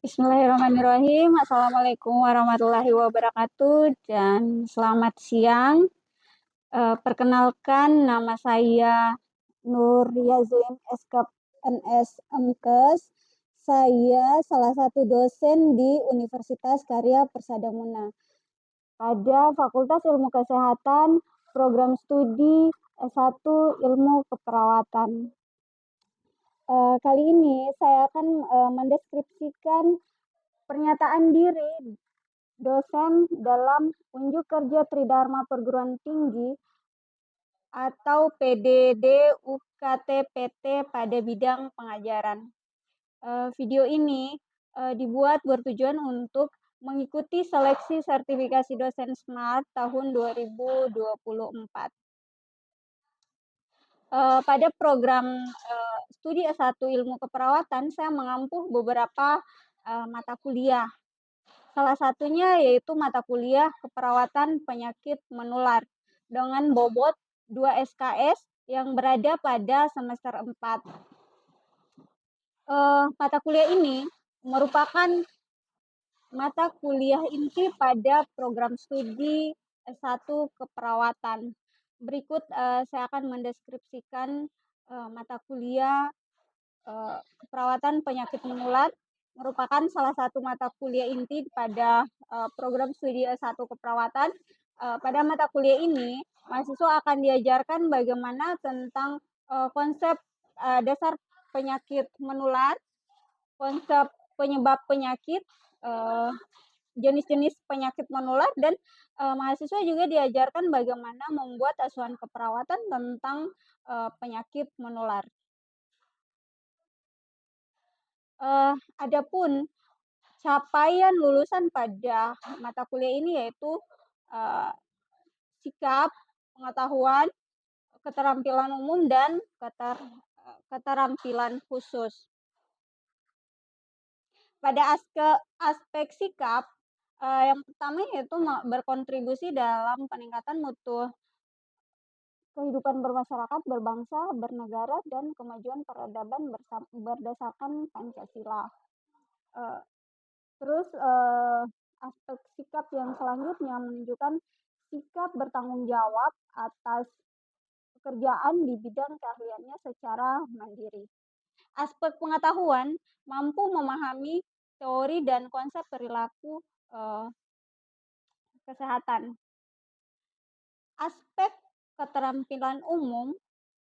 Bismillahirrahmanirrahim. Assalamualaikum warahmatullahi wabarakatuh dan selamat siang. Perkenalkan nama saya Nur Yazin SKPNS MKes. Saya salah satu dosen di Universitas Karya Persada Muna pada Fakultas Ilmu Kesehatan, program studi S1 Ilmu Keperawatan. Kali ini saya akan mendeskripsikan pernyataan diri dosen dalam unjuk kerja Tridharma Perguruan Tinggi atau PDD UKT PT pada bidang pengajaran. Video ini dibuat bertujuan untuk mengikuti seleksi sertifikasi dosen SMART tahun 2024. Pada program studi S1 Ilmu Keperawatan, saya mengampu beberapa mata kuliah. Salah satunya yaitu mata kuliah keperawatan penyakit menular dengan bobot 2 SKS yang berada pada semester 4. Mata kuliah ini merupakan mata kuliah inti pada program studi S1 keperawatan. Berikut saya akan mendeskripsikan mata kuliah keperawatan penyakit menular, merupakan salah satu mata kuliah inti pada program studi S1 keperawatan. Pada mata kuliah ini, mahasiswa akan diajarkan bagaimana tentang konsep dasar penyakit menular, konsep penyebab penyakit, jenis-jenis penyakit menular, dan mahasiswa juga diajarkan bagaimana membuat asuhan keperawatan tentang penyakit menular. Adapun capaian lulusan pada mata kuliah ini yaitu sikap, pengetahuan, keterampilan umum, dan keterampilan khusus. Pada aspek sikap, yang pertama yaitu berkontribusi dalam peningkatan mutu kehidupan bermasyarakat, berbangsa, bernegara, dan kemajuan peradaban berdasarkan Pancasila. Terus aspek sikap yang selanjutnya menunjukkan sikap bertanggung jawab atas pekerjaan di bidang keahliannya secara mandiri. Aspek pengetahuan mampu memahami teori dan konsep perilaku kesehatan. Aspek keterampilan umum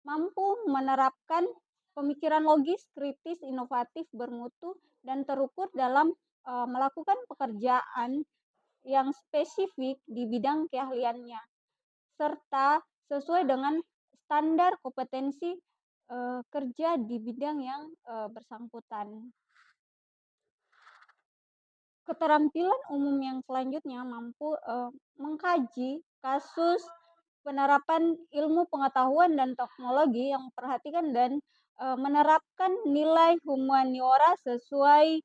mampu menerapkan pemikiran logis, kritis, inovatif, bermutu, dan terukur dalam melakukan pekerjaan yang spesifik di bidang keahliannya, serta sesuai dengan standar kompetensi kerja di bidang yang bersangkutan. Keterampilan umum yang selanjutnya mampu mengkaji kasus penerapan ilmu pengetahuan dan teknologi yang memperhatikan dan menerapkan nilai humaniora sesuai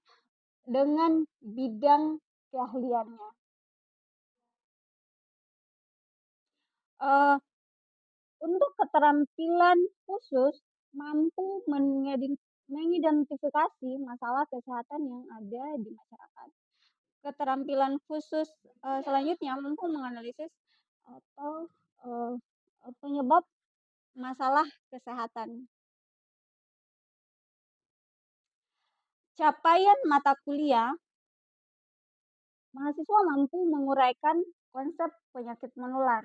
dengan bidang keahliannya. Untuk keterampilan khusus mampu mengidentifikasi masalah kesehatan yang ada di masyarakat. Keterampilan khusus selanjutnya mampu menganalisis atau penyebab masalah kesehatan. Capaian mata kuliah, mahasiswa mampu menguraikan konsep penyakit menular.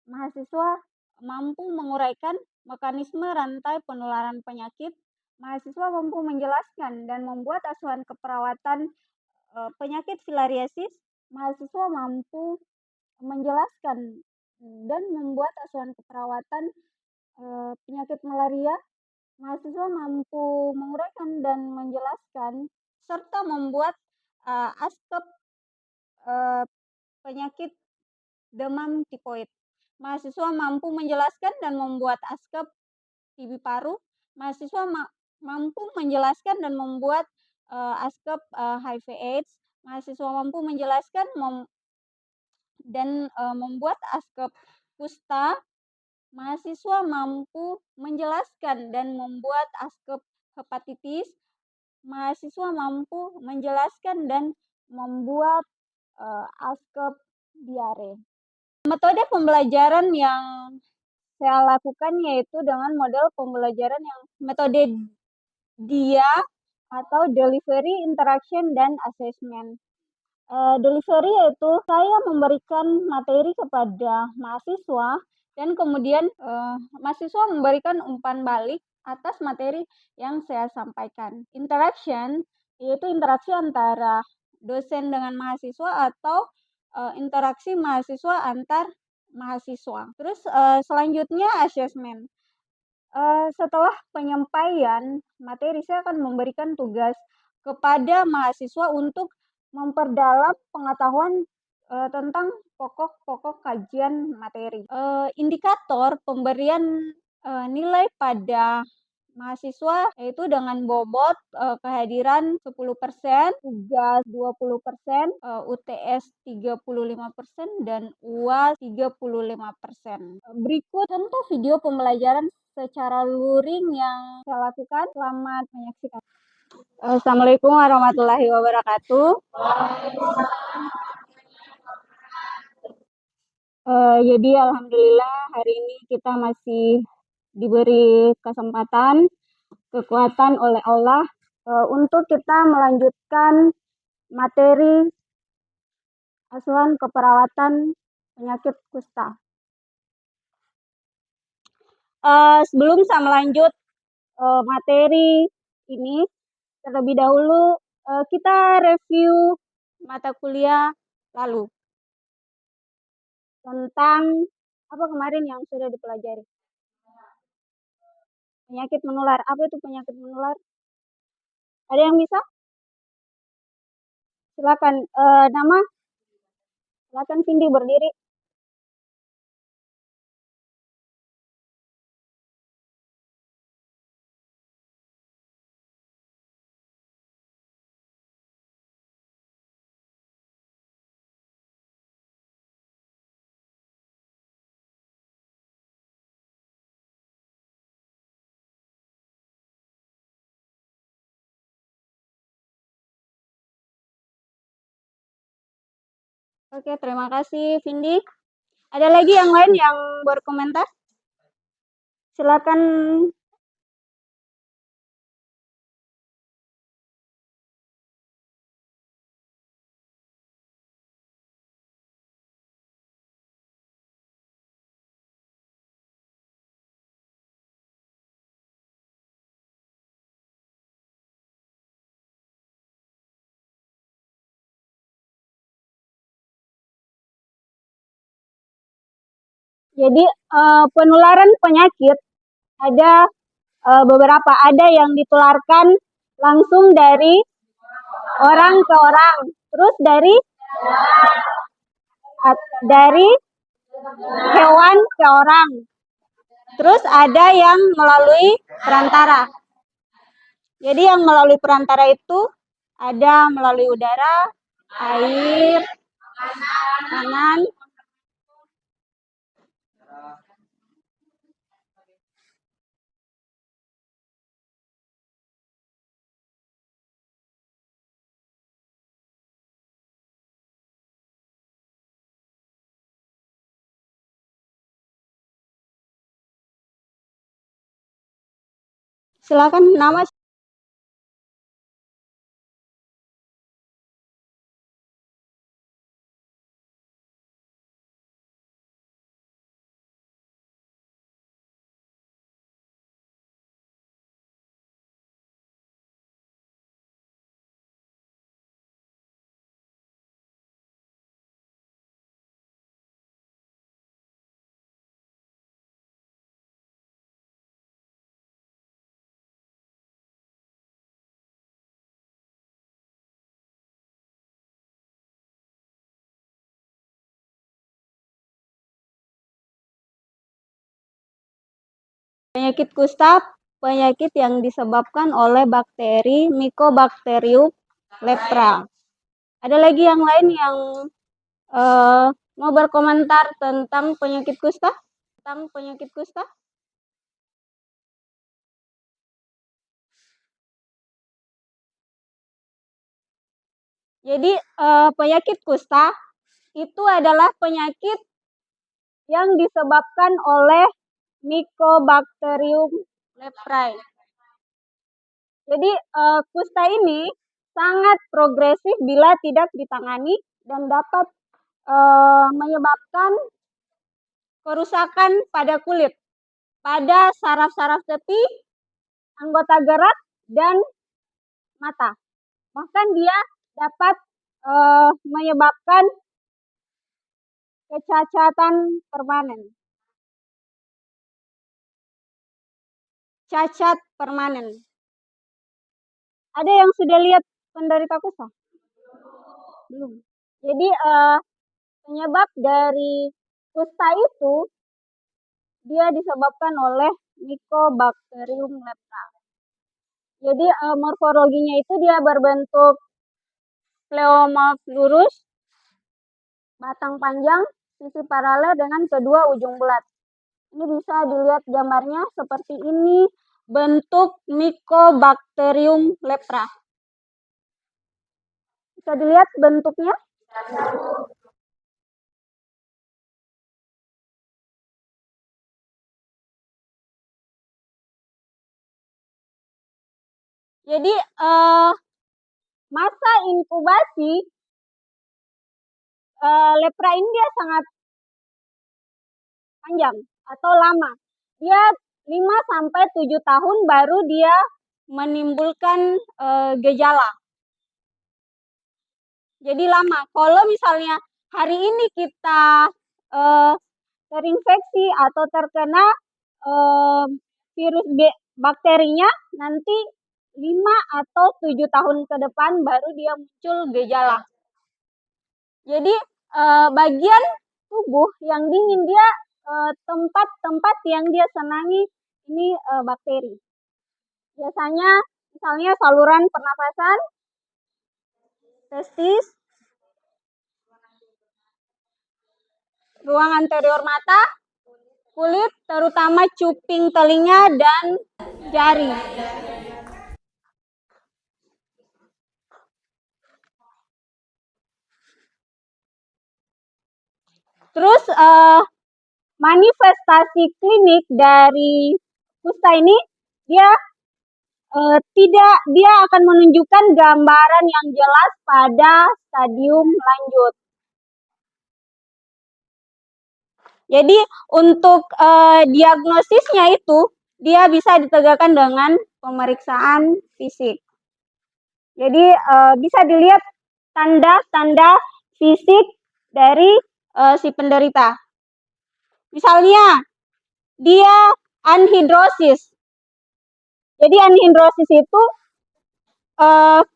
Mahasiswa mampu menguraikan mekanisme rantai penularan penyakit. Mahasiswa mampu menjelaskan dan membuat asuhan keperawatan penyakit filariasis. Mahasiswa mampu menjelaskan dan membuat asuhan keperawatan penyakit malaria. Mahasiswa mampu menguraikan dan menjelaskan serta membuat aspek penyakit demam tipoid. Mahasiswa mampu menjelaskan dan membuat askep TB paru. Mahasiswa mampu menjelaskan dan membuat askep HIV/AIDS. Mahasiswa mampu menjelaskan dan membuat askep kusta. Mahasiswa mampu menjelaskan dan membuat askep hepatitis. mahasiswa mampu menjelaskan dan membuat askep diare. Metode pembelajaran yang saya lakukan yaitu dengan model pembelajaran yang metode DIA atau Delivery, Interaction, dan Assessment. Delivery yaitu saya memberikan materi kepada mahasiswa dan kemudian mahasiswa memberikan umpan balik atas materi yang saya sampaikan. Interaction yaitu interaksi antara dosen dengan mahasiswa atau interaksi mahasiswa antar mahasiswa. Terus selanjutnya assessment. Setelah penyampaian materi, saya akan memberikan tugas kepada mahasiswa untuk memperdalam pengetahuan tentang pokok-pokok kajian materi. Indikator pemberian nilai pada mahasiswa yaitu dengan bobot kehadiran 10%, tugas 20%, UTS 35%, dan UAS 35%. Berikut contoh video pembelajaran secara luring yang saya lakukan. Selamat menyaksikan. Assalamualaikum warahmatullahi wabarakatuh. Jadi alhamdulillah hari ini kita masih diberi kesempatan, kekuatan oleh Allah untuk kita melanjutkan materi asuhan keperawatan penyakit kusta. Sebelum saya melanjut materi ini, terlebih dahulu kita review mata kuliah lalu tentang apa kemarin yang sudah dipelajari. Penyakit menular. Apa itu penyakit menular? Ada yang bisa? Silakan. Nama? Silakan Cindy berdiri. Oke, terima kasih Cindy. Ada lagi yang lain yang berkomentar? Silakan. Jadi penularan penyakit ada beberapa. Ada yang ditularkan langsung dari orang ke orang, terus dari hewan ke orang, terus ada yang melalui perantara. Jadi yang melalui perantara itu ada melalui udara, air, makanan. Silakan nama. Penyakit kusta, penyakit yang disebabkan oleh bakteri Mycobacterium lepra. Ada lagi yang lain yang mau berkomentar tentang penyakit kusta? Tentang penyakit kusta? Jadi penyakit kusta itu adalah penyakit yang disebabkan oleh Mycobacterium leprae. Jadi kusta ini sangat progresif bila tidak ditangani dan dapat menyebabkan kerusakan pada kulit, pada saraf-saraf tepi, anggota gerak, dan mata. Bahkan dia dapat menyebabkan kecacatan permanen. Cacat permanen. Ada yang sudah lihat penderita kusta? Belum. Jadi penyebab dari kusta itu dia disebabkan oleh Mycobacterium leprae. Jadi morfologinya itu dia berbentuk pleomorf lurus, batang panjang, sisi paralel dengan kedua ujung bulat. Ini bisa dilihat gambarnya seperti ini, bentuk Mycobacterium leprae. Bisa dilihat bentuknya? Jadi masa inkubasi lepra ini dia sangat panjang atau lama. Dia 5-7 tahun baru dia menimbulkan gejala. Jadi lama. Kalau misalnya hari ini kita terinfeksi atau terkena virus bakterinya, nanti 5 atau 7 tahun ke depan baru dia muncul gejala. Jadi bagian tubuh yang dingin dia tempat-tempat yang dia senangi ini bakteri. Biasanya misalnya saluran pernapasan, testis, ruang anterior mata, kulit, terutama cuping telinga dan jari. Terus manifestasi klinik dari kusta ini dia dia akan menunjukkan gambaran yang jelas pada stadium lanjut. Jadi untuk diagnosisnya itu dia bisa ditegakkan dengan pemeriksaan fisik. Jadi bisa dilihat tanda-tanda fisik dari si penderita. Misalnya dia anhidrosis. Jadi anhidrosis itu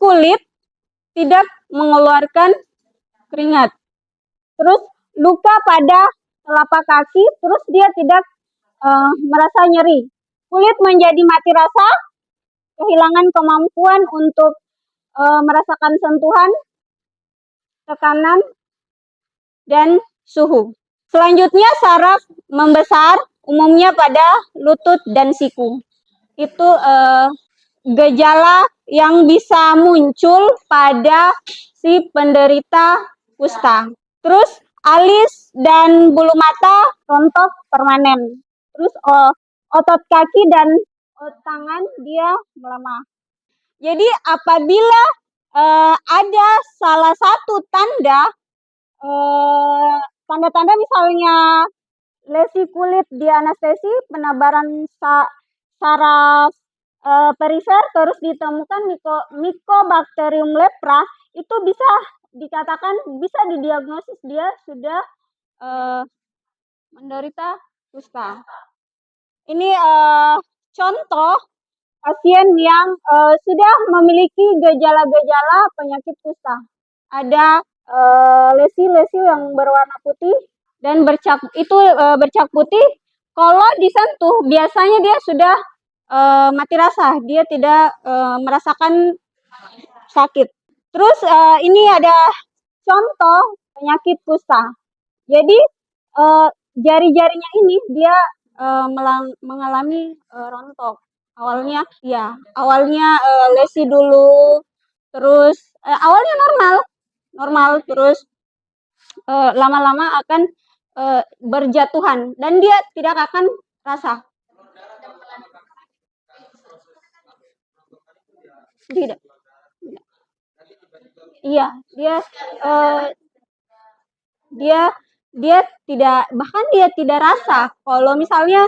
kulit tidak mengeluarkan keringat. Terus luka pada telapak kaki, terus dia tidak merasa nyeri. Kulit menjadi mati rasa, kehilangan kemampuan untuk merasakan sentuhan, tekanan, dan suhu. Selanjutnya saraf membesar, umumnya pada lutut dan siku. Itu gejala yang bisa muncul pada si penderita kusta. Terus alis dan bulu mata rontok permanen. Terus otot kaki dan tangan dia melemah. Jadi apabila ada salah satu tanda-tanda misalnya lesi kulit di anestesi, penebaran saraf perifer, terus ditemukan Mycobacterium leprae, itu bisa dikatakan, bisa didiagnosis dia sudah menderita kusta. Ini contoh pasien yang sudah memiliki gejala-gejala penyakit kusta. Ada lesi-lesi yang berwarna putih dan bercak putih. Kalau disentuh biasanya dia sudah mati rasa, dia tidak merasakan sakit. Terus ini ada contoh penyakit kusta. Jadi jari-jarinya ini dia mengalami rontok. Awalnya lesi dulu, terus awalnya normal, normal, terus lama-lama akan berjatuhan dan dia tidak akan rasa. Tidak. Iya, eh, dia dia tidak, bahkan dia tidak rasa kalau misalnya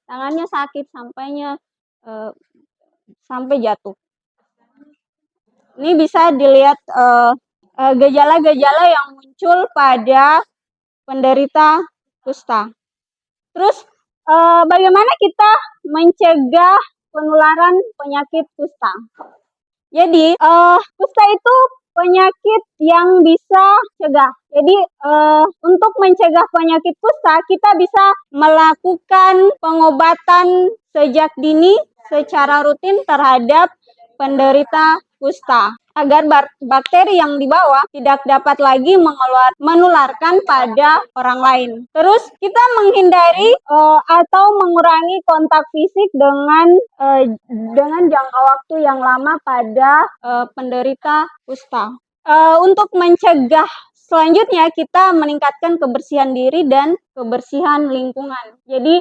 tangannya sakit sampainya eh, sampai jatuh. Ini bisa dilihat gejala-gejala yang muncul pada penderita kusta. Terus bagaimana kita mencegah penularan penyakit kusta? Jadi kusta itu penyakit yang bisa cegah. Jadi untuk mencegah penyakit kusta kita bisa melakukan pengobatan sejak dini secara rutin terhadap penderita kusta agar bakteri yang dibawa tidak dapat lagi menularkan pada orang lain. Terus kita menghindari atau mengurangi kontak fisik dengan jangka waktu yang lama pada penderita kusta. Untuk mencegah selanjutnya kita meningkatkan kebersihan diri dan kebersihan lingkungan. Jadi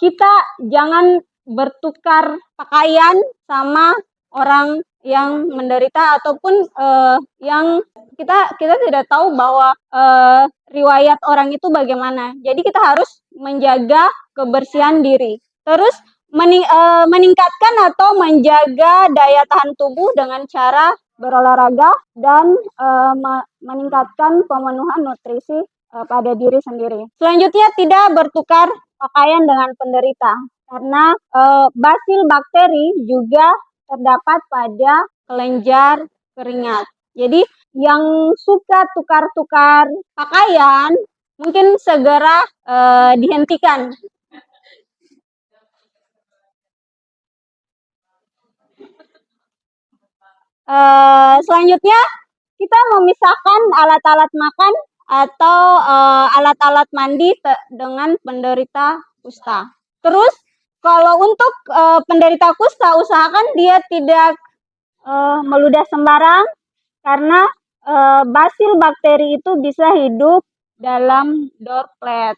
kita jangan bertukar pakaian sama orang yang menderita ataupun yang kita tidak tahu bahwa riwayat orang itu bagaimana. Jadi kita harus menjaga kebersihan diri. Terus meningkatkan atau menjaga daya tahan tubuh dengan cara berolahraga dan meningkatkan pemenuhan nutrisi pada diri sendiri. Selanjutnya tidak bertukar pakaian dengan penderita karena basil bakteri juga terdapat pada kelenjar keringat. Jadi yang suka tukar-tukar pakaian mungkin segera dihentikan. Selanjutnya kita memisahkan alat-alat makan atau alat-alat mandi dengan penderita kusta. Terus kalau untuk penderita kusta usahakan dia tidak meludah sembarang karena basil bakteri itu bisa hidup dalam droplet.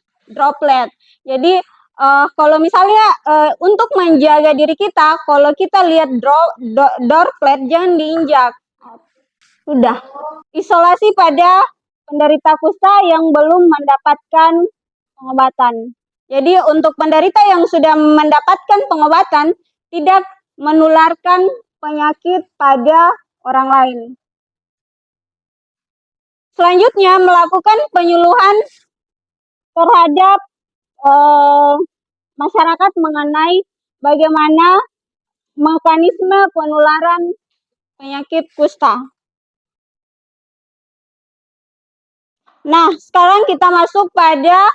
Jadi kalau misalnya untuk menjaga diri kita, kalau kita lihat droplet jangan diinjak. Sudah. Isolasi pada penderita kusta yang belum mendapatkan pengobatan. Jadi untuk penderita yang sudah mendapatkan pengobatan tidak menularkan penyakit pada orang lain. Selanjutnya melakukan penyuluhan terhadap masyarakat mengenai bagaimana mekanisme penularan penyakit kusta. Nah, sekarang kita masuk pada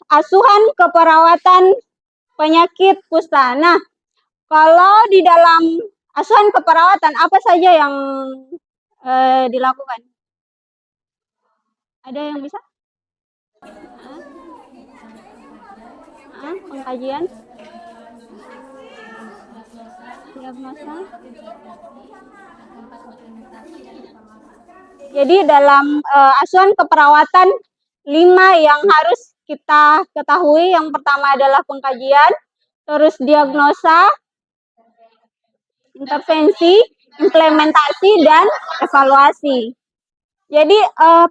asuhan keperawatan penyakit kusta. Nah, kalau di dalam asuhan keperawatan apa saja yang dilakukan? Ada yang bisa? Pengkajian? Diagnosa? Jadi dalam asuhan keperawatan 5 yang harus kita ketahui. Yang pertama adalah pengkajian, terus diagnosa, intervensi, implementasi, dan evaluasi. Jadi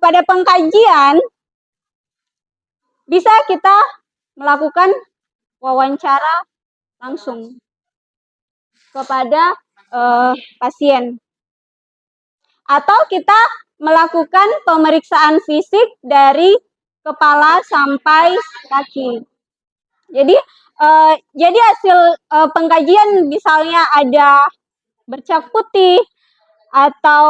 pada pengkajian bisa kita melakukan wawancara langsung kepada pasien. Atau kita melakukan pemeriksaan fisik dari kepala sampai kaki. Jadi hasil pengkajian misalnya ada bercak putih atau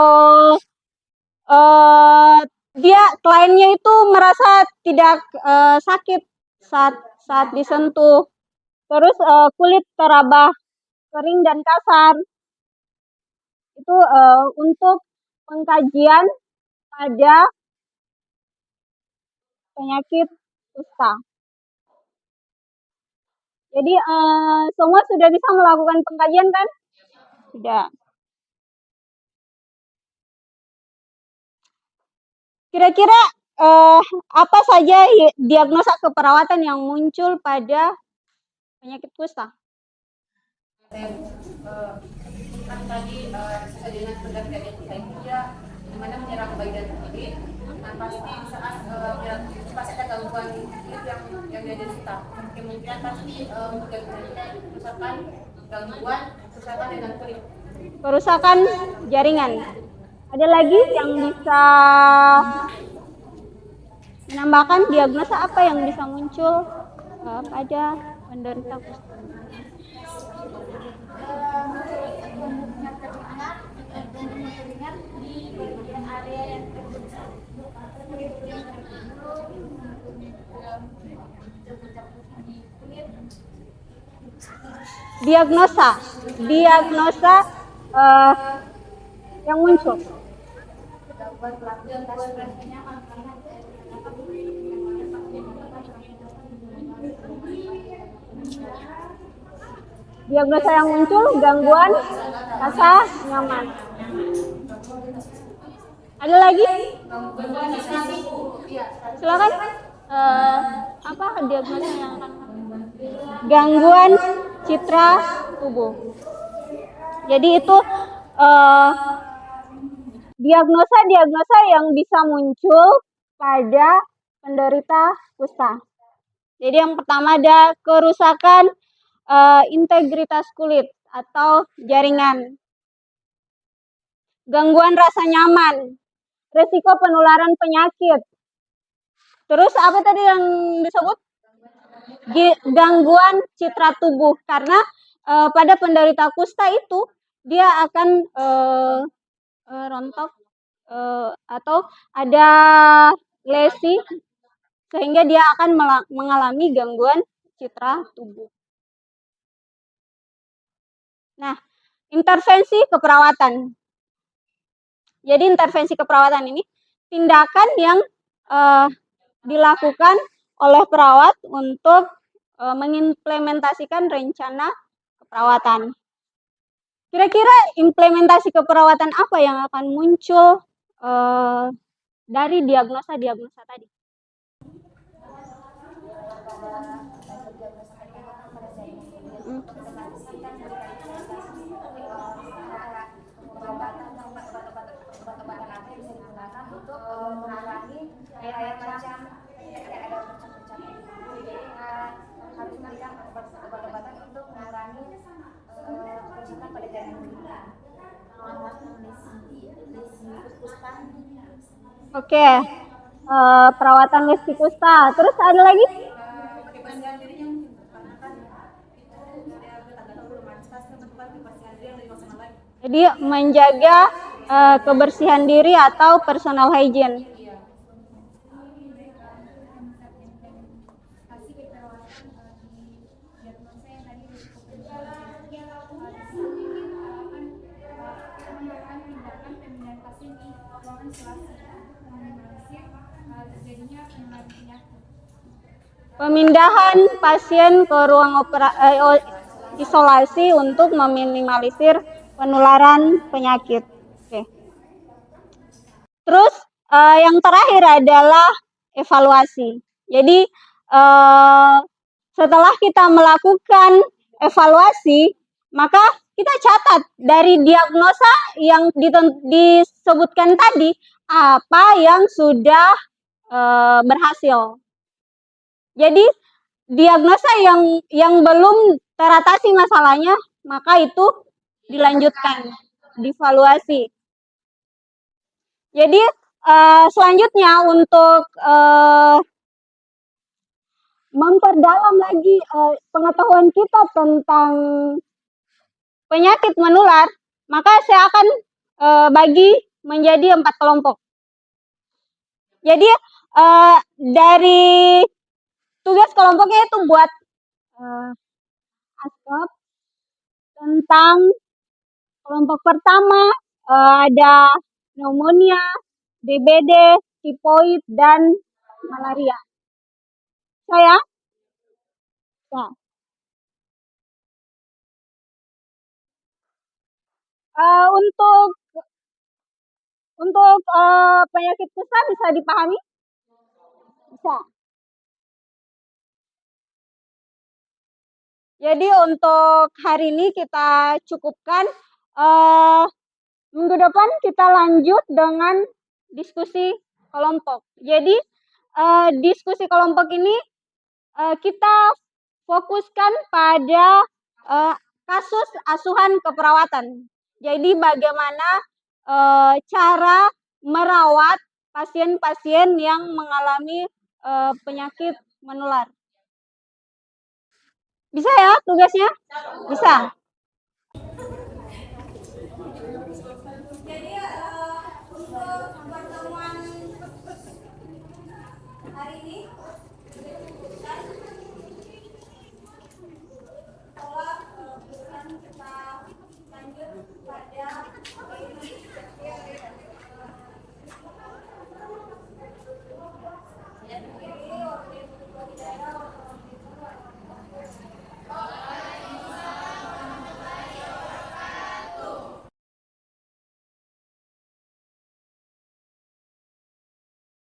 kliennya itu merasa tidak sakit saat disentuh. Terus kulit terabah kering dan kasar. Itu untuk pengkajian pada penyakit kusta. Jadi semua sudah bisa melakukan pengkajian kan? Sudah. Kira-kira apa saja diagnosa keperawatan yang muncul pada penyakit kusta? Kan tadi sesuai dengan pendampingan itu dia dimana menyerang bagian kulit. Nah pasti saat pasti ada gangguan kulit yang dia derita. Kemungkinan pasti gangguannya misalkan gangguan kerusakan dengan kulit. Kerusakan jaringan. Ada lagi yang bisa menambahkan diagnosa apa yang bisa muncul pada penderita kusta? Diagnosa yang muncul. Diagnosa yang muncul gangguan rasa nyaman. Ada lagi? Silakan. Apa diagnosa yang akan gangguan citra tubuh. Jadi itu diagnosa yang bisa muncul pada penderita kusta. Jadi yang pertama ada kerusakan integritas kulit atau jaringan. Gangguan rasa nyaman, resiko penularan penyakit. Terus apa tadi yang disebut? Gangguan citra tubuh, karena pada penderita kusta itu dia akan rontok atau ada lesi sehingga dia akan mengalami gangguan citra tubuh. Nah, intervensi keperawatan. Jadi intervensi keperawatan ini tindakan yang dilakukan oleh perawat untuk mengimplementasikan rencana keperawatan. Kira-kira implementasi keperawatan apa yang akan muncul dari diagnosa tadi? Oke, perawatan lesi kusta. Terus ada lagi? Jadi menjaga kebersihan diri atau personal hygiene. Pemindahan pasien ke ruang isolasi untuk meminimalisir penularan penyakit. Oke. Terus yang terakhir adalah evaluasi. Jadi setelah kita melakukan evaluasi, maka kita catat dari diagnosa yang disebutkan tadi apa yang sudah berhasil. Jadi diagnosa yang belum teratasi masalahnya, maka itu dilanjutkan, dievaluasi. Jadi selanjutnya untuk memperdalam lagi pengetahuan kita tentang penyakit menular, maka saya akan bagi menjadi 4 kelompok. Jadi dari tugas kelompoknya itu buat asap tentang kelompok pertama ada pneumonia, DBD, tifoid, dan malaria. Saya? Ya. Untuk Untuk penyakit kusta bisa dipahami? Bisa. Jadi untuk hari ini kita cukupkan. Minggu depan kita lanjut dengan diskusi kelompok. Jadi diskusi kelompok ini kita fokuskan pada kasus asuhan keperawatan. Jadi bagaimana cara merawat pasien-pasien yang mengalami penyakit menular. Bisa ya tugasnya? Bisa.